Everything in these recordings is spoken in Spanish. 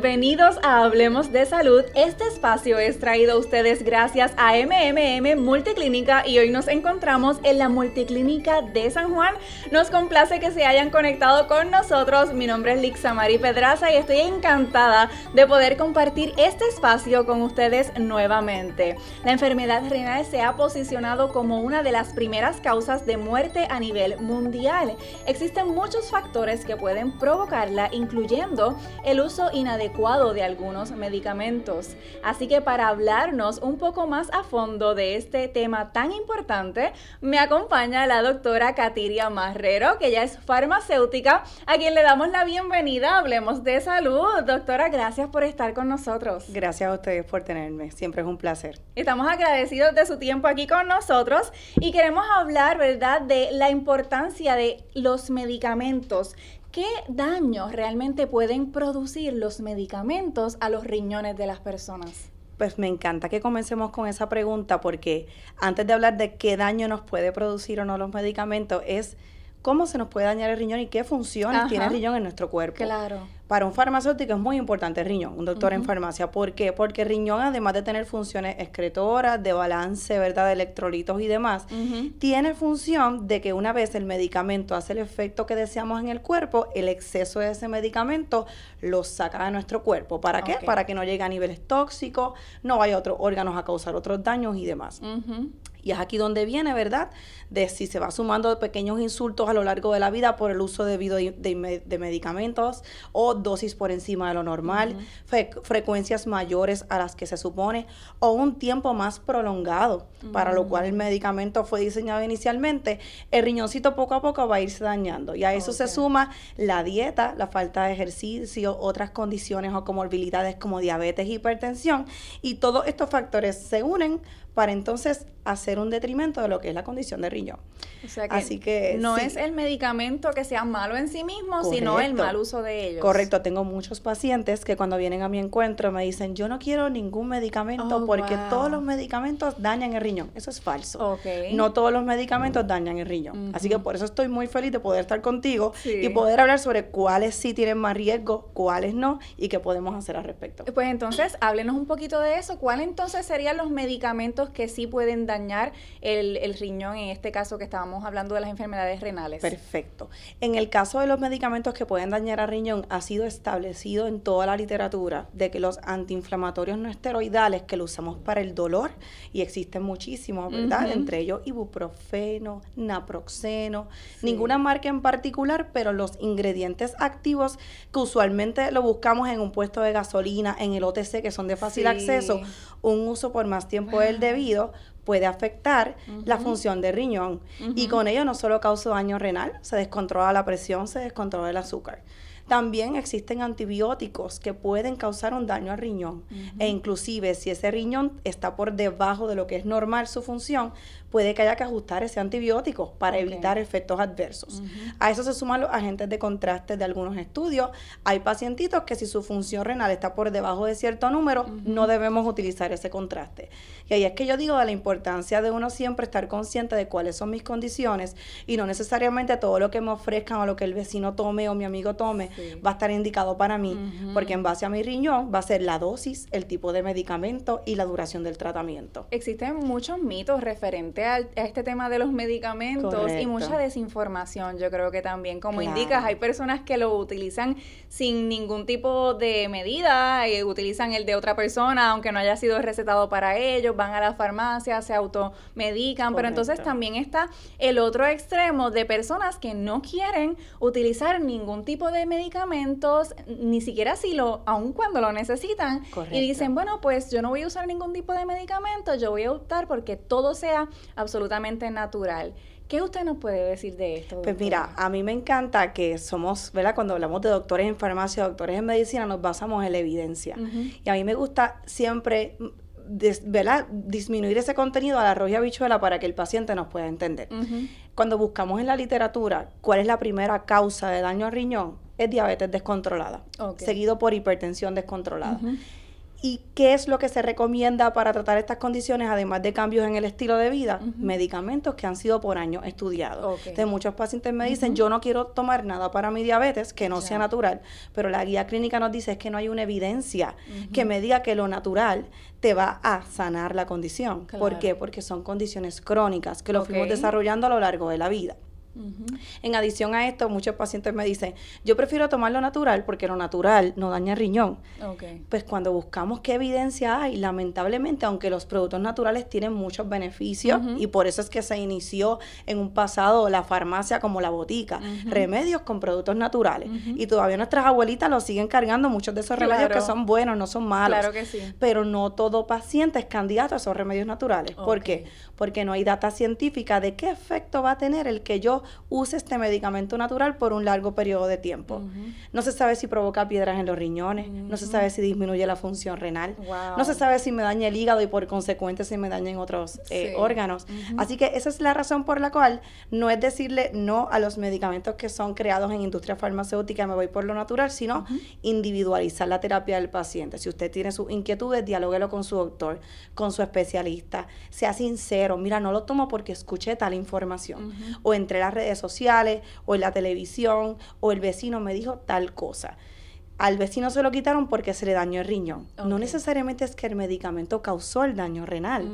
Bienvenidos a Hablemos de Salud. Este espacio es traído a ustedes gracias a MMM Multiclínica y hoy nos encontramos en la Multiclínica de San Juan. Nos complace que se hayan conectado con nosotros. Mi nombre es Lixamari Pedraza y estoy encantada de poder compartir este espacio con ustedes nuevamente. La enfermedad renal se ha posicionado como una de las primeras causas de muerte a nivel mundial. Existen muchos factores que pueden provocarla, incluyendo el uso inadecuado de algunos medicamentos. Así que para hablarnos un poco más a fondo de este tema tan importante, me acompaña la doctora Katiria Marrero, que ella es farmacéutica, a quien le damos la bienvenida. Hablemos de salud. Doctora, gracias por estar con nosotros. Gracias a ustedes por tenerme, siempre es un placer. Estamos agradecidos de su tiempo aquí con nosotros y queremos hablar, ¿verdad?, de la importancia de los medicamentos. ¿Qué daños realmente pueden producir los medicamentos a los riñones de las personas? Pues me encanta que comencemos con esa pregunta porque antes de hablar de qué daño nos puede producir o no los medicamentos es cómo se nos puede dañar el riñón y qué funciones tiene el riñón en nuestro cuerpo. Claro. Para un farmacéutico es muy importante el riñón, un doctor en farmacia. ¿Por qué? Porque el riñón, además de tener funciones excretoras, de balance, ¿verdad?, de electrolitos y demás, tiene función de que una vez el medicamento hace el efecto que deseamos en el cuerpo, el exceso de ese medicamento lo saca de nuestro cuerpo. ¿Para qué? Para que no llegue a niveles tóxicos, no vaya a otros órganos a causar otros daños y demás. Y es aquí donde viene, ¿verdad?, de si se va sumando pequeños insultos a lo largo de la vida por el uso debido de medicamentos o dosis por encima de lo normal, frecuencias mayores a las que se supone o un tiempo más prolongado, para lo cual el medicamento fue diseñado inicialmente, el riñoncito poco a poco va a irse dañando. Y a eso se suma la dieta, la falta de ejercicio, otras condiciones o comorbilidades como diabetes, hipertensión, y todos estos factores se unen para entonces hacer un detrimento de lo que es la condición de riñón. O sea que, así que no es el medicamento que sea malo en sí mismo, sino el mal uso de ellos. Correcto, tengo muchos pacientes que cuando vienen a mi encuentro me dicen, yo no quiero ningún medicamento porque todos los medicamentos dañan el riñón. Eso es falso. No todos los medicamentos dañan el riñón. Así que por eso estoy muy feliz de poder estar contigo y poder hablar sobre cuáles sí tienen más riesgo, cuáles no y qué podemos hacer al respecto. Pues entonces, háblenos un poquito de eso. ¿Cuáles entonces serían los medicamentos que sí pueden dañar el riñón, en este caso que estábamos hablando de las enfermedades renales? Perfecto. En el caso de los medicamentos que pueden dañar al riñón, ha sido establecido en toda la literatura de que los antiinflamatorios no esteroidales que lo usamos para el dolor, y existen muchísimos, ¿verdad? Entre ellos ibuprofeno, naproxeno, ninguna marca en particular, pero los ingredientes activos que usualmente lo buscamos en un puesto de gasolina, en el OTC, que son de fácil acceso, un uso por más tiempo del debido puede afectar la función del riñón y con ello no solo causa daño renal, se descontrola la presión, se descontrola el azúcar. También existen antibióticos que pueden causar un daño al riñón e inclusive si ese riñón está por debajo de lo que es normal su función, puede que haya que ajustar ese antibiótico para evitar efectos adversos. A eso se suman los agentes de contraste de algunos estudios. Hay pacientitos que si su función renal está por debajo de cierto número, no debemos utilizar ese contraste. Y ahí es que yo digo de la importancia de uno siempre estar consciente de cuáles son mis condiciones y no necesariamente todo lo que me ofrezcan o lo que el vecino tome o mi amigo tome va a estar indicado para mí, porque en base a mi riñón va a ser la dosis, el tipo de medicamento y la duración del tratamiento. Existen muchos mitos referentes a este tema de los medicamentos y mucha desinformación, yo creo que también, como indicas, hay personas que lo utilizan sin ningún tipo de medida, utilizan el de otra persona, aunque no haya sido recetado para ellos, van a la farmacia, se automedican, pero entonces también está el otro extremo de personas que no quieren utilizar ningún tipo de medicamentos, ni siquiera aun cuando lo necesitan, y dicen, bueno, pues yo no voy a usar ningún tipo de medicamento, yo voy a optar porque todo sea absolutamente natural. ¿Qué usted nos puede decir de esto, doctora? Pues mira, a mí me encanta que somos, ¿verdad? Cuando hablamos de doctores en farmacia, doctores en medicina, nos basamos en la evidencia. Y a mí me gusta siempre, ¿verdad?, disminuir ese contenido al arroz y habichuela para que el paciente nos pueda entender. Cuando buscamos en la literatura cuál es la primera causa de daño al riñón, es diabetes descontrolada, seguido por hipertensión descontrolada. ¿Y qué es lo que se recomienda para tratar estas condiciones, además de cambios en el estilo de vida? Medicamentos que han sido por años estudiados. Entonces, muchos pacientes me dicen, yo no quiero tomar nada para mi diabetes que no sea natural, pero la guía clínica nos dice es que no hay una evidencia que me diga que lo natural te va a sanar la condición. ¿Por qué? Porque son condiciones crónicas que lo fuimos desarrollando a lo largo de la vida. En adición a esto, muchos pacientes me dicen, yo prefiero tomar lo natural porque lo natural no daña el riñón. Pues cuando buscamos qué evidencia hay, lamentablemente, aunque los productos naturales tienen muchos beneficios, y por eso es que se inició en un pasado la farmacia como la botica, remedios con productos naturales. Y todavía nuestras abuelitas los siguen cargando, muchos de esos remedios que son buenos, no son malos. Claro que sí. Pero no todo paciente es candidato a esos remedios naturales. ¿Por qué? Porque no hay data científica de qué efecto va a tener el que yo use este medicamento natural por un largo periodo de tiempo. No se sabe si provoca piedras en los riñones, no se sabe si disminuye la función renal, no se sabe si me daña el hígado y por consecuente si me dañan otros órganos. Así que esa es la razón por la cual no es decirle no a los medicamentos que son creados en industria farmacéutica, me voy por lo natural, sino individualizar la terapia del paciente. Si usted tiene sus inquietudes, dialóguelo con su doctor, con su especialista, sea sincero, mira, no lo tomo porque escuché tal información, o entre las redes sociales, o en la televisión, o el vecino me dijo tal cosa. Al vecino se lo quitaron porque se le dañó el riñón. No necesariamente es que el medicamento causó el daño renal.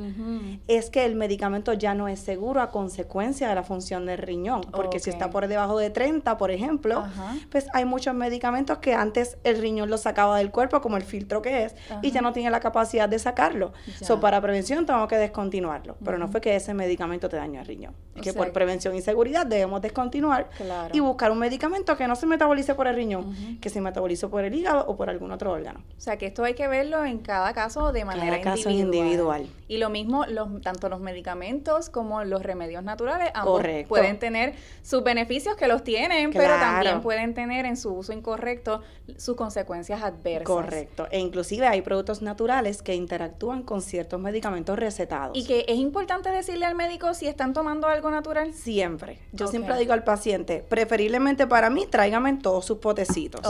Es que el medicamento ya no es seguro a consecuencia de la función del riñón. Porque si está por debajo de 30, por ejemplo, pues hay muchos medicamentos que antes el riñón lo sacaba del cuerpo, como el filtro que es, y ya no tiene la capacidad de sacarlo. Para prevención tengo que descontinuarlo. Pero no fue que ese medicamento te dañó el riñón. Es que por prevención y seguridad debemos descontinuar y buscar un medicamento que no se metabolice por el riñón, que se metabolice por el hígado o por algún otro órgano. O sea, que esto hay que verlo en cada caso de manera individual. Y lo mismo, tanto los medicamentos como los remedios naturales, ambos pueden tener sus beneficios, que los tienen, pero también pueden tener en su uso incorrecto sus consecuencias adversas. Correcto. E inclusive hay productos naturales que interactúan con ciertos medicamentos recetados. ¿Y que es importante decirle al médico si están tomando algo natural? Siempre. Yo siempre digo al paciente, preferiblemente para mí, tráigame todos sus potecitos.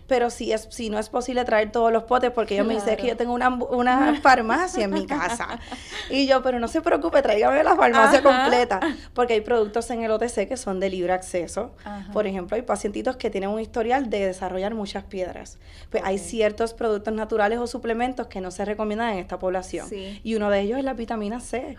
Pero si no es posible traer todos los potes, porque yo me dice que yo tengo una farmacia en mi casa. Y yo, pero no se preocupe, tráigame la farmacia completa. Porque hay productos en el OTC que son de libre acceso. Por ejemplo, hay pacientitos que tienen un historial de desarrollar muchas piedras. Pues hay ciertos productos naturales o suplementos que no se recomiendan en esta población. Y uno de ellos es la vitamina C.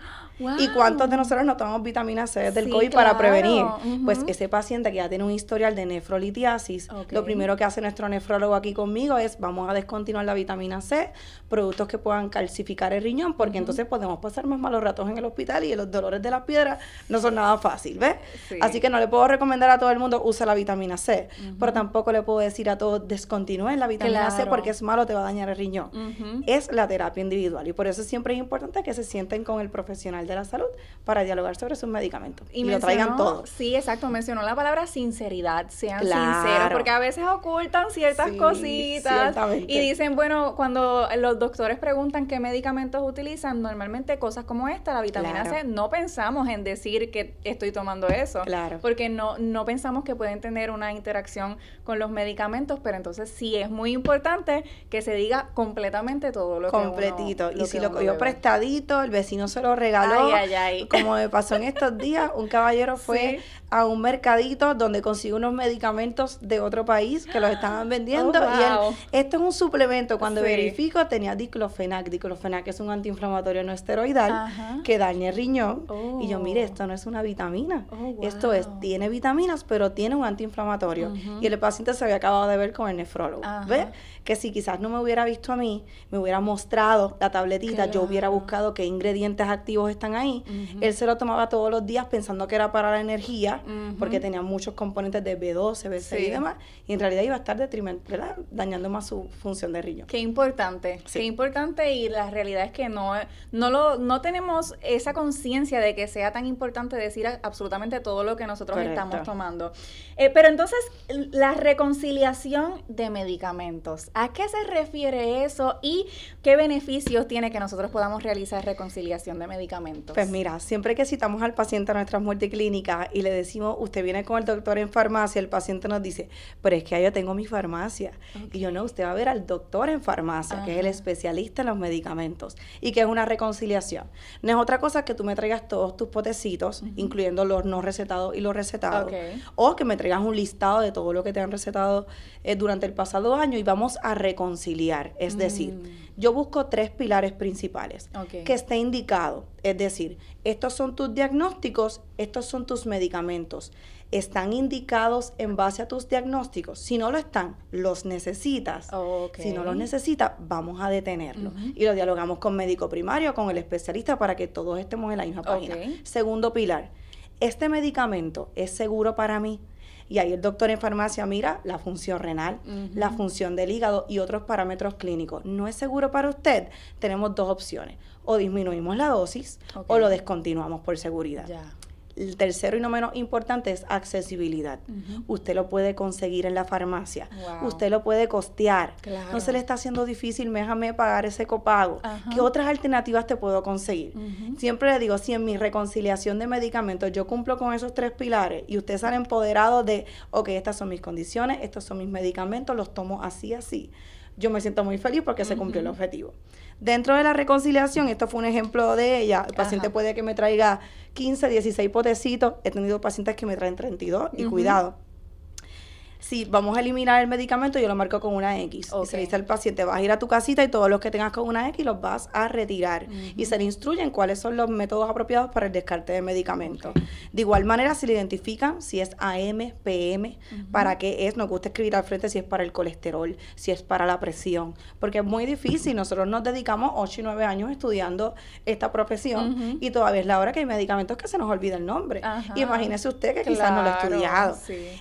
¿Y cuántos de nosotros no tomamos vitamina C desde el COVID para prevenir? Pues ese paciente que ya tiene un historial de nefrolitiasis, lo primero que hace nuestro nefrólogo aquí conmigo es, vamos a descontinuar la vitamina C, productos que puedan calcificar el riñón, porque entonces podemos pasar más malos ratos en el hospital y los dolores de las piedras no son nada fácil, ¿ves? Así que no le puedo recomendar a todo el mundo, usa la vitamina C, pero tampoco le puedo decir a todos, descontinúen la vitamina C porque es malo, te va a dañar el riñón. Es la terapia individual y por eso siempre es importante que se sienten con el profesional de la salud para dialogar sobre sus medicamentos y lo traigan todo. Sí, exacto, mencionó la palabra sinceridad, sean sinceros, porque a veces ocultan ciertas cositas y dicen, bueno, cuando los doctores preguntan qué medicamentos utilizan, normalmente cosas como esta, la vitamina C, no pensamos en decir que estoy tomando eso, porque no pensamos que pueden tener una interacción con los medicamentos, pero entonces sí es muy importante que se diga completamente todo lo completito. Que uno, y si lo cogió prestadito, el vecino se lo regaló, como me pasó en estos días, un caballero fue a un mercadito donde consiguió unos medicamentos de otro país que los estaban vendiendo y él, esto es un suplemento, cuando verifico tenía diclofenac es un antiinflamatorio no esteroidal que daña el riñón y yo, mire, esto no es una vitamina, esto tiene vitaminas pero tiene un antiinflamatorio y el paciente se había acabado de ver con el nefrólogo, ¿ves? Que si quizás no me hubiera visto a mí, me hubiera mostrado la tabletita, yo hubiera buscado qué ingredientes activos están ahí, él se lo tomaba todos los días pensando que era para la energía, porque tenía muchos componentes de B12, B6 y demás, y en realidad iba a estar dañando más su función de riñón. Qué importante, qué importante, y la realidad es que no tenemos esa conciencia de que sea tan importante decir absolutamente todo lo que nosotros estamos tomando. Pero entonces, la reconciliación de medicamentos, ¿a qué se refiere eso y qué beneficios tiene que nosotros podamos realizar reconciliación de medicamentos? medicamentos? Pues mira, siempre que citamos al paciente a nuestras multiclínicas y le decimos, usted viene con el doctor en farmacia, el paciente nos dice, pero es que ahí yo tengo mi farmacia. Y yo, no, usted va a ver al doctor en farmacia, que es el especialista en los medicamentos, y que es una reconciliación. No es otra cosa que tú me traigas todos tus potecitos, incluyendo los no recetados y los recetados, o que me traigas un listado de todo lo que te han recetado durante el pasado año y vamos a reconciliar. Es decir, yo busco 3 pilares principales, que esté indicado, es decir, estos son tus diagnósticos, estos son tus medicamentos, están indicados en base a tus diagnósticos. Si no lo están, los necesitas. Si no los necesitas, vamos a detenerlo. Y lo dialogamos con médico primario, con el especialista, para que todos estemos en la misma página. Segundo pilar, ¿este medicamento es seguro para mí? Y ahí el doctor en farmacia mira la función renal, la función del hígado y otros parámetros clínicos. ¿No es seguro para usted? Tenemos 2 opciones. O disminuimos la dosis o lo descontinuamos por seguridad. El tercero y no menos importante es accesibilidad. Usted lo puede conseguir en la farmacia. Usted lo puede costear. No se le está haciendo difícil, déjame pagar ese copago. ¿Qué otras alternativas te puedo conseguir? Siempre le digo, si en mi reconciliación de medicamentos yo cumplo con esos 3 pilares y usted sale empoderado de, ok, estas son mis condiciones, estos son mis medicamentos, los tomo así, así. Yo me siento muy feliz porque se cumplió el objetivo. Dentro de la reconciliación, esto fue un ejemplo de ella, el paciente puede que me traiga 15, 16 potecitos, he tenido pacientes que me traen 32 y cuidado. Si vamos a eliminar el medicamento, yo lo marco con una X. Y se le dice al paciente, vas a ir a tu casita y todos los que tengas con una X los vas a retirar. Y se le instruyen cuáles son los métodos apropiados para el descarte de medicamentos. De igual manera, se le identifican si es AM, PM, para qué es. Nos gusta escribir al frente si es para el colesterol, si es para la presión. Porque es muy difícil. Nosotros nos dedicamos 8 y 9 años estudiando esta profesión y todavía es la hora que hay medicamentos que se nos olvida el nombre. Y imagínese usted que quizás no lo ha estudiado.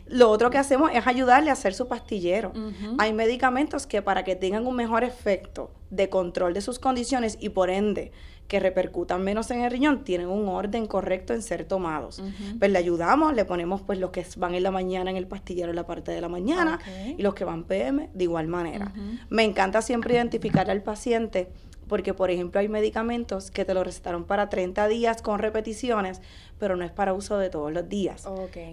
Lo otro que hacemos es ayudarle a hacer su pastillero. Hay medicamentos que para que tengan un mejor efecto de control de sus condiciones y por ende que repercutan menos en el riñón, tienen un orden correcto en ser tomados. Pues le ayudamos, le ponemos pues los que van en la mañana en el pastillero en la parte de la mañana y los que van PM de igual manera. Me encanta siempre identificar al paciente porque, por ejemplo, hay medicamentos que te lo recetaron para 30 días con repeticiones, pero no es para uso de todos los días.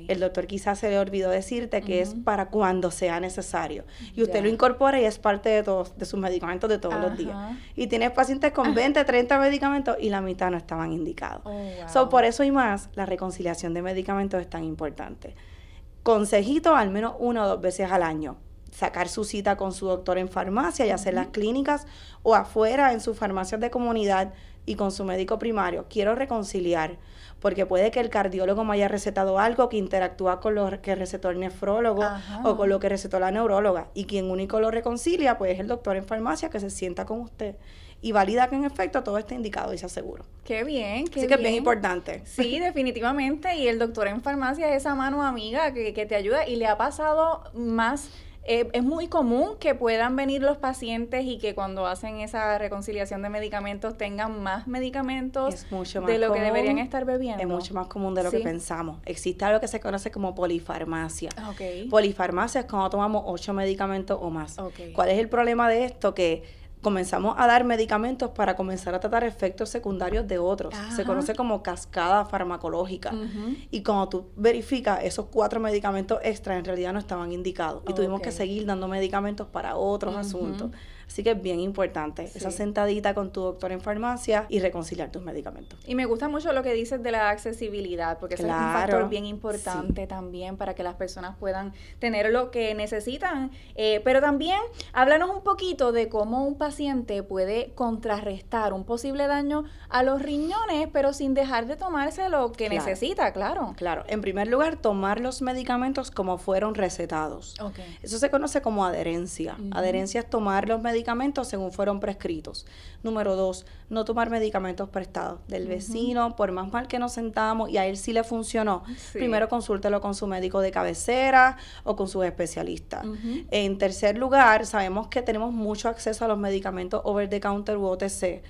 El doctor quizás se le olvidó decirte que es para cuando sea necesario. Y usted lo incorpora y es parte de sus medicamentos de todos los días. Y tienes pacientes con 20, 30 medicamentos y la mitad no estaban indicados. Por eso y más, la reconciliación de medicamentos es tan importante. Consejito, al menos 1 o 2 veces al año. Sacar su cita con su doctor en farmacia y hacer las clínicas o afuera en sus farmacias de comunidad y con su médico primario. Quiero reconciliar, porque puede que el cardiólogo me haya recetado algo que interactúa con lo que recetó el nefrólogo o con lo que recetó la neuróloga. Y quien único lo reconcilia, pues es el doctor en farmacia que se sienta con usted y valida que en efecto todo está indicado y se asegura. Qué bien, qué bien. Así que es bien importante. Sí, definitivamente. Y el doctor en farmacia es esa mano amiga que te ayuda y le ha pasado más. Es muy común que puedan venir los pacientes y que cuando hacen esa reconciliación de medicamentos tengan más medicamentos de lo que deberían estar bebiendo. Es mucho más común de lo que pensamos. Existe algo que se conoce como polifarmacia. Polifarmacia es cuando tomamos 8 medicamentos o más. ¿Cuál es el problema de esto? Que comenzamos a dar medicamentos para comenzar a tratar efectos secundarios de otros. Se conoce como cascada farmacológica. Y cuando tú verificas, esos 4 medicamentos extra en realidad no estaban indicados. Y tuvimos que seguir dando medicamentos para otros asuntos. Así que es bien importante esa sentadita con tu doctor en farmacia y reconciliar tus medicamentos. Y me gusta mucho lo que dices de la accesibilidad, porque eso es un factor bien importante también para que las personas puedan tener lo que necesitan. Pero también háblanos un poquito de cómo un paciente puede contrarrestar un posible daño a los riñones, pero sin dejar de tomarse lo que necesita, Claro, en primer lugar, tomar los medicamentos como fueron recetados. Eso se conoce como adherencia. Adherencia es tomar los medicamentos según fueron prescritos. Número 2, no tomar medicamentos prestados del vecino, por más mal que nos sentamos y a él sí le funcionó. Primero consúltelo con su médico de cabecera o con sus especialistas. En tercer lugar, sabemos que tenemos mucho acceso a los medicamentos over the counter u OTC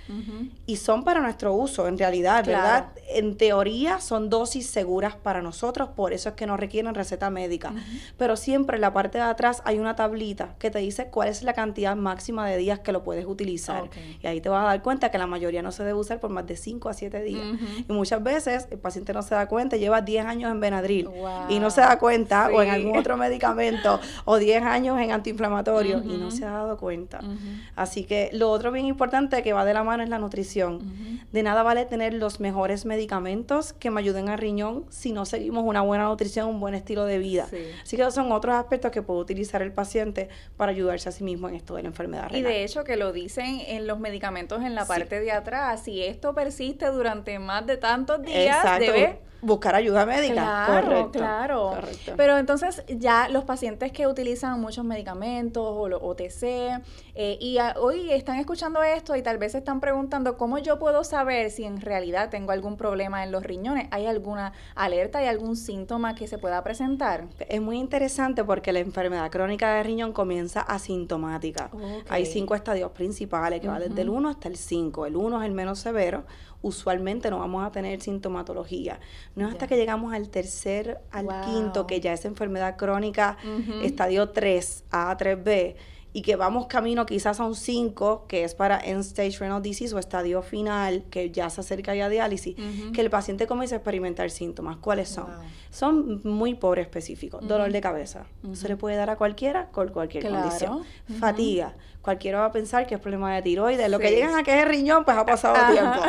y son para nuestro uso en realidad, ¿verdad? En teoría son dosis seguras para nosotros, por eso es que no requieren receta médica. Pero siempre en la parte de atrás hay una tablita que te dice cuál es la cantidad máxima máxima de días que lo puedes utilizar. Y ahí te vas a dar cuenta que la mayoría no se debe usar por más de 5 a 7 días. Y muchas veces el paciente no se da cuenta, lleva 10 años en Benadryl y no se da cuenta, o en algún otro medicamento, o 10 años en antiinflamatorio y no se ha dado cuenta. Así que lo otro bien importante que va de la mano es la nutrición. De nada vale tener los mejores medicamentos que me ayuden al riñón si no seguimos una buena nutrición, un buen estilo de vida. Así que esos son otros aspectos que puede utilizar el paciente para ayudarse a sí mismo en esto de la enfermedad renal. Y de hecho que lo dicen en los medicamentos en la parte de atrás, si esto persiste durante más de tantos días, debe buscar ayuda médica. Claro, correcto. Pero entonces ya los pacientes que utilizan muchos medicamentos o los OTC hoy están escuchando esto y tal vez se están preguntando ¿cómo yo puedo saber si en realidad tengo algún problema en los riñones? ¿Hay alguna alerta, hay algún síntoma que se pueda presentar? Es muy interesante porque la enfermedad crónica de riñón comienza asintomática. Hay 5 estadios principales que va desde el 1 hasta el 5. El 1 es el menos severo. Usualmente no vamos a tener sintomatología. No es hasta que llegamos al tercer, al quinto, que ya es enfermedad crónica, estadio 3, A, 3B, y que vamos camino quizás a un 5, que es para end-stage renal disease o estadio final, que ya se acerca ya a diálisis, que el paciente comienza a experimentar síntomas. ¿Cuáles son? Son muy pobre específicos. Dolor de cabeza. Se le puede dar a cualquiera con cualquier condición. Fatiga. Cualquiera va a pensar que es problema de tiroides. Lo que llegan a que es el riñón, pues ha pasado tiempo.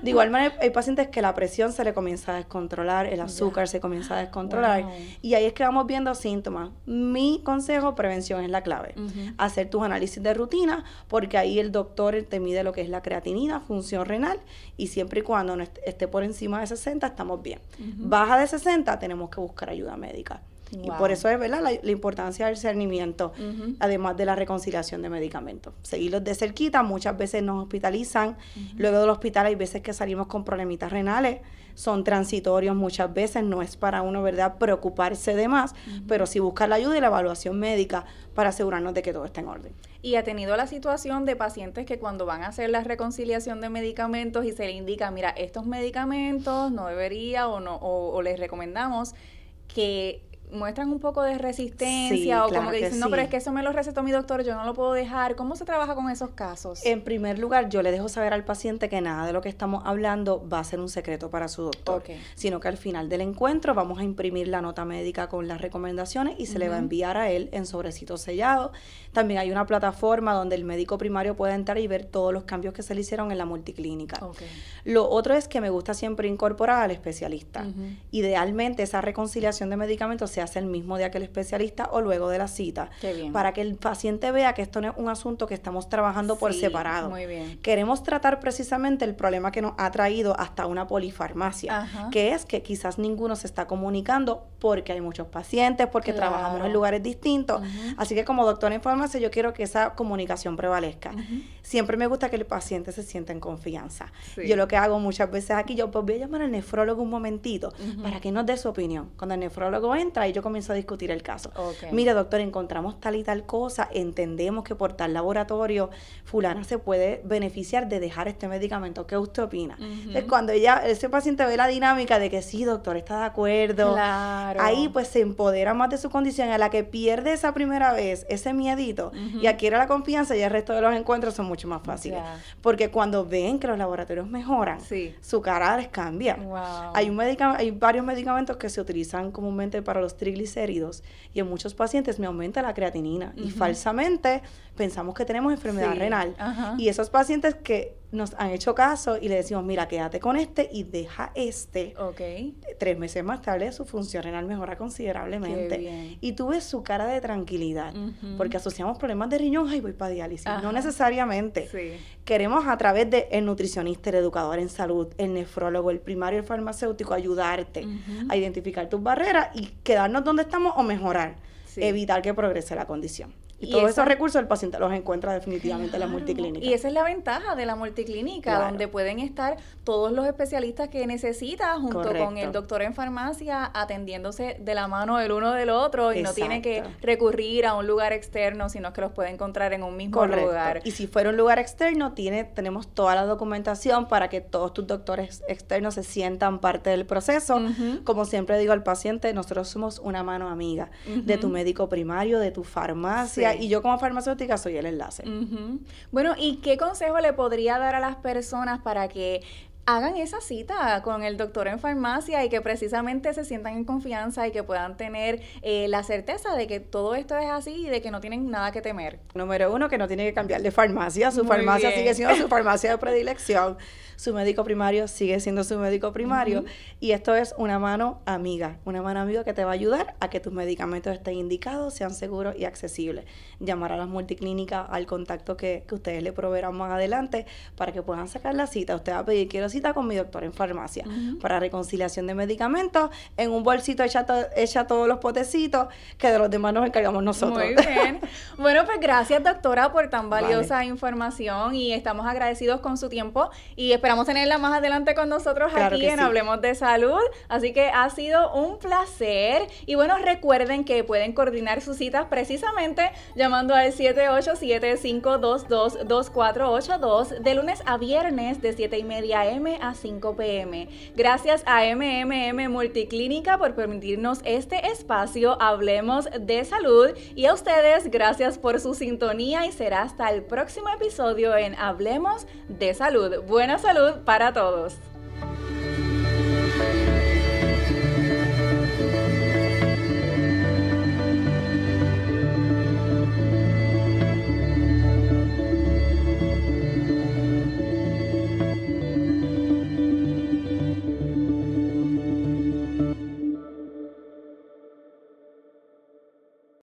De igual manera, hay pacientes que la presión se le comienza a descontrolar, el azúcar se comienza a descontrolar. Y ahí es que vamos viendo síntomas. Mi consejo, prevención es la clave. Hacer tus análisis de rutina, porque ahí el doctor te mide lo que es la creatinina, función renal, y siempre y cuando no esté por encima de 60, estamos bien. Baja de 60, tenemos que buscar ayuda médica. Y por eso es, ¿verdad?, la importancia del cernimiento, además de la reconciliación de medicamentos. Seguirlos de cerquita, muchas veces nos hospitalizan, luego del hospital hay veces que salimos con problemitas renales, son transitorios muchas veces, no es para uno, ¿verdad?, preocuparse de más, pero sí buscar la ayuda y la evaluación médica para asegurarnos de que todo está en orden. Y ha tenido la situación de pacientes que cuando van a hacer la reconciliación de medicamentos y se le indica, mira, estos medicamentos no debería o les recomendamos que muestran un poco de resistencia como que dicen, no, pero es que eso me lo recetó mi doctor, yo no lo puedo dejar. ¿Cómo se trabaja con esos casos? En primer lugar, yo le dejo saber al paciente que nada de lo que estamos hablando va a ser un secreto para su doctor, sino que al final del encuentro vamos a imprimir la nota médica con las recomendaciones y se le va a enviar a él en sobrecito sellado. También hay una plataforma donde el médico primario puede entrar y ver todos los cambios que se le hicieron en la multiclínica. Lo otro es que me gusta siempre incorporar al especialista. Idealmente esa reconciliación de medicamentos se hace el mismo día que el especialista o luego de la cita, para que el paciente vea que esto no es un asunto que estamos trabajando por separado. Muy bien. Queremos tratar precisamente el problema que nos ha traído hasta una polifarmacia, que es que quizás ninguno se está comunicando porque hay muchos pacientes, porque trabajamos en lugares distintos. Así que como doctora en farmacia yo quiero que esa comunicación prevalezca. Siempre me gusta que el paciente se sienta en confianza. Yo lo que hago muchas veces aquí, yo pues voy a llamar al nefrólogo un momentito para que nos dé su opinión. Cuando el nefrólogo entra y yo comienzo a discutir el caso. Mire, doctor, encontramos tal y tal cosa, entendemos que por tal laboratorio fulana se puede beneficiar de dejar este medicamento. ¿Qué usted opina? Entonces, cuando ese paciente ve la dinámica de que sí, doctor, está de acuerdo, ahí pues se empodera más de su condición. A la que pierde esa primera vez ese miedito y adquiere la confianza, y el resto de los encuentros son mucho más fáciles. Porque cuando ven que los laboratorios mejoran, su cara les cambia. Hay varios medicamentos que se utilizan comúnmente para los triglicéridos y en muchos pacientes me aumenta la creatinina y falsamente pensamos que tenemos enfermedad renal. Y esos pacientes que nos han hecho caso y le decimos, mira, quédate con este y deja este. 3 meses más tarde su función renal mejora considerablemente. Y tú ves su cara de tranquilidad, porque asociamos problemas de riñón, ay, voy para diálisis. No necesariamente. Queremos a través de el nutricionista, el educador en salud, el nefrólogo, el primario, el farmacéutico, ayudarte a identificar tus barreras y quedarnos donde estamos o mejorar, evitar que progrese la condición. Y todos esos recursos el paciente los encuentra definitivamente en la multiclínica. Y esa es la ventaja de la multiclínica, donde pueden estar todos los especialistas que necesita junto con el doctor en farmacia, atendiéndose de la mano el uno del otro y no tiene que recurrir a un lugar externo, sino que los puede encontrar en un mismo lugar. Y si fuera un lugar externo, tenemos toda la documentación para que todos tus doctores externos se sientan parte del proceso. Como siempre digo al paciente, nosotros somos una mano amiga de tu médico primario, de tu farmacia, farmacia y yo como farmacéutica soy el enlace. Bueno, ¿y qué consejo le podría dar a las personas para que hagan esa cita con el doctor en farmacia y que precisamente se sientan en confianza y que puedan tener la certeza de que todo esto es así y de que no tienen nada que temer? Número 1, que no tiene que cambiar de farmacia. Su farmacia sigue siendo su farmacia de predilección. Su médico primario sigue siendo su médico primario. Y esto es una mano amiga que te va a ayudar a que tus medicamentos estén indicados, sean seguros y accesibles. Llamar a las multiclínicas al contacto que ustedes le proveerán más adelante para que puedan sacar la cita. Usted va a pedir, quiero cita con mi doctor en farmacia para reconciliación de medicamentos. En un bolsito echa todos los potecitos, que de los demás nos encargamos nosotros. Muy bien. Bueno, pues gracias, doctora, por tan valiosa información y estamos agradecidos con su tiempo y esperamos tenerla más adelante con nosotros aquí en Hablemos de Salud. Así que ha sido un placer. Y bueno, recuerden que pueden coordinar sus citas precisamente llamando al 787-522-2482 de lunes a viernes de 7:30 a.m. a 5 p.m. Gracias a MMM Multiclínica por permitirnos este espacio. Hablemos de Salud. Y a ustedes, gracias por su sintonía y será hasta el próximo episodio en Hablemos de Salud. Buena salud para todos.